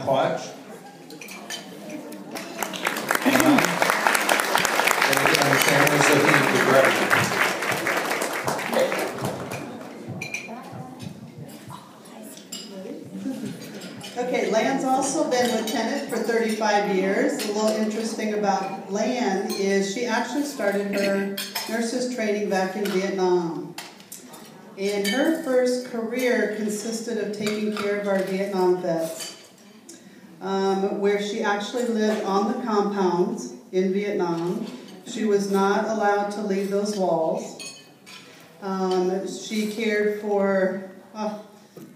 Hodge. And again, the family's looking at the director. Okay, Lan's also been lieutenant for 35 years. A little interesting about Lan is she actually started her nurses training back in Vietnam. And her first career consisted of taking care of our Vietnam vets, where she actually lived on the compounds in Vietnam. She was not allowed to leave those walls. She cared for...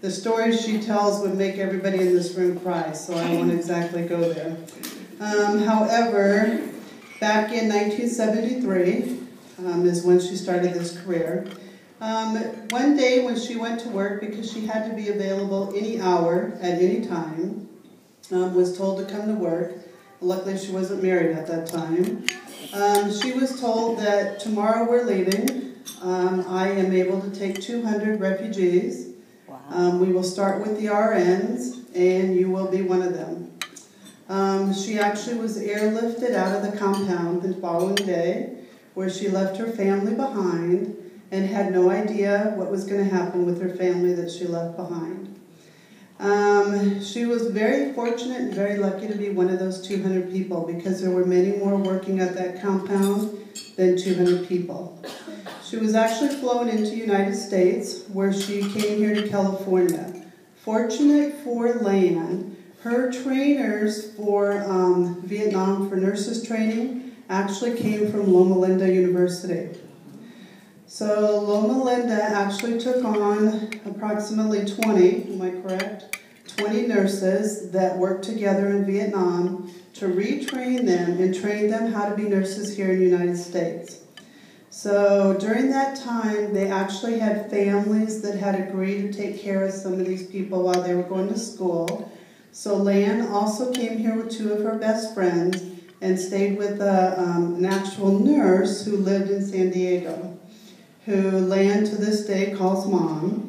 the stories she tells would make everybody in this room cry, so I won't exactly go there. However, back in 1973 is when she started this career. One day when she went to work, because she had to be available any hour at any time, was told to come to work. Luckily she wasn't married at that time. She was told that tomorrow we're leaving. I am able to take 200 refugees. We will start with the RNs, and you will be one of them. She actually was airlifted out of the compound the following day, where she left her family behind and had no idea what was going to happen with her family that she left behind. She was very fortunate and very lucky to be one of those 200 people, because there were many more working at that compound than 200 people. She was actually flown into the United States, where she came here to California. Fortunate for Lan, her trainers for Vietnam for nurses training actually came from Loma Linda University. So Loma Linda actually took on approximately 20, am I correct? 20 nurses that worked together in Vietnam to retrain them and train them how to be nurses here in the United States. So during that time, they actually had families that had agreed to take care of some of these people while they were going to school. So Lan also came here with two of her best friends and stayed with an actual nurse who lived in San Diego, who Lan to this day calls Mom.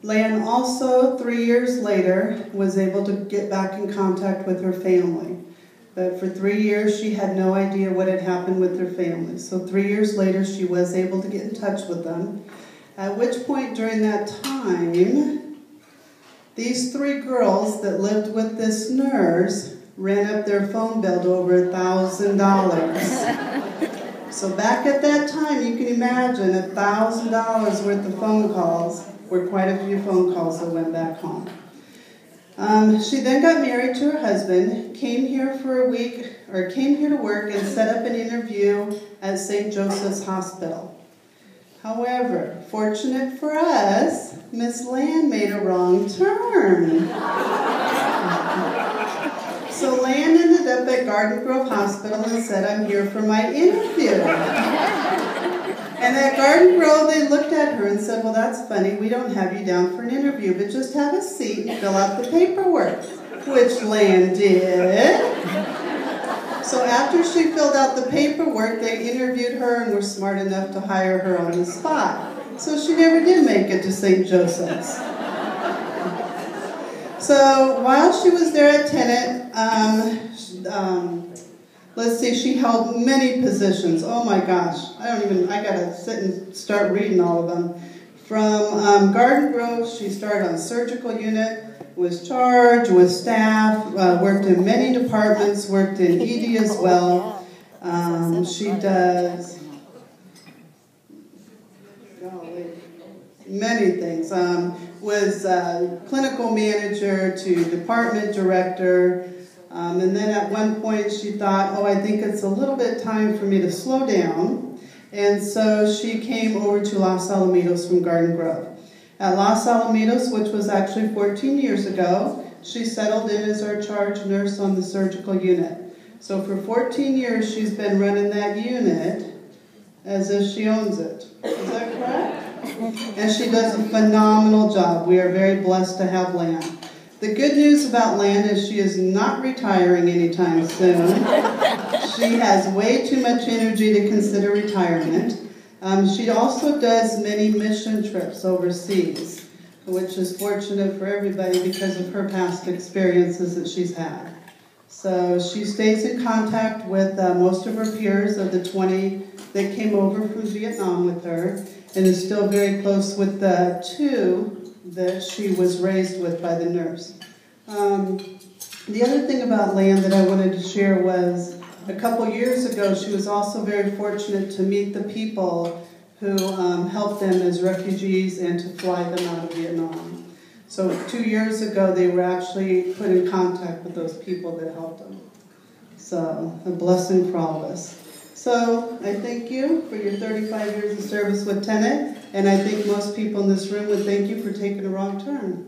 Lan also, 3 years later, was able to get back in contact with her family. But for 3 years, she had no idea what had happened with her family. So 3 years later, she was able to get in touch with them. At which point during that time, these 3 girls that lived with this nurse ran up their phone bill to over $1,000. So back at that time, you can imagine $1,000 worth of phone calls were quite a few phone calls that went back home. She then got married to her husband, came here for a week, or came here to work and set up an interview at St. Joseph's Hospital. However, fortunate for us, Miss Lan made a wrong turn. So Lan ended up at Garden Grove Hospital and said, "I'm here for my interview." And at Garden Grove, they looked at her and said, "Well, that's funny. We don't have you down for an interview, but just have a seat and fill out the paperwork," which Lan did. So after she filled out the paperwork, they interviewed her and were smart enough to hire her on the spot. So she never did make it to St. Joseph's. So while she was there at Tenet, let's see, she held many positions. Oh my gosh, I gotta sit and start reading all of them. From Garden Grove, she started on surgical unit, was charged, was staff, worked in many departments, worked in ED as well. She does many things. Was clinical manager to department director. And then at one point she thought, oh, I think it's a little bit time for me to slow down. And so she came over to Los Alamitos from Garden Grove. At Los Alamitos, which was actually 14 years ago, she settled in as our charge nurse on the surgical unit. So for 14 years she's been running that unit as if she owns it. Is that correct? And she does a phenomenal job. We are very blessed to have Lan. The good news about Lan is she is not retiring anytime soon. She has way too much energy to consider retirement. She also does many mission trips overseas. which is fortunate for everybody because of her past experiences that she's had. So she stays in contact with most of her peers of the 20 that came over from Vietnam with her, and is still very close with the 2 that she was raised with by the nurse. The other thing about Lan that I wanted to share was a couple years ago she was also very fortunate to meet the people who helped them as refugees and to fly them out of Vietnam. So 2 years ago they were actually put in contact with those people that helped them. So a blessing for all of us. So I thank you for your 35 years of service with Tenet, and I think most people in this room would thank you for taking a wrong turn.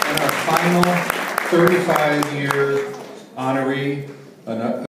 And our final 35-year honoree,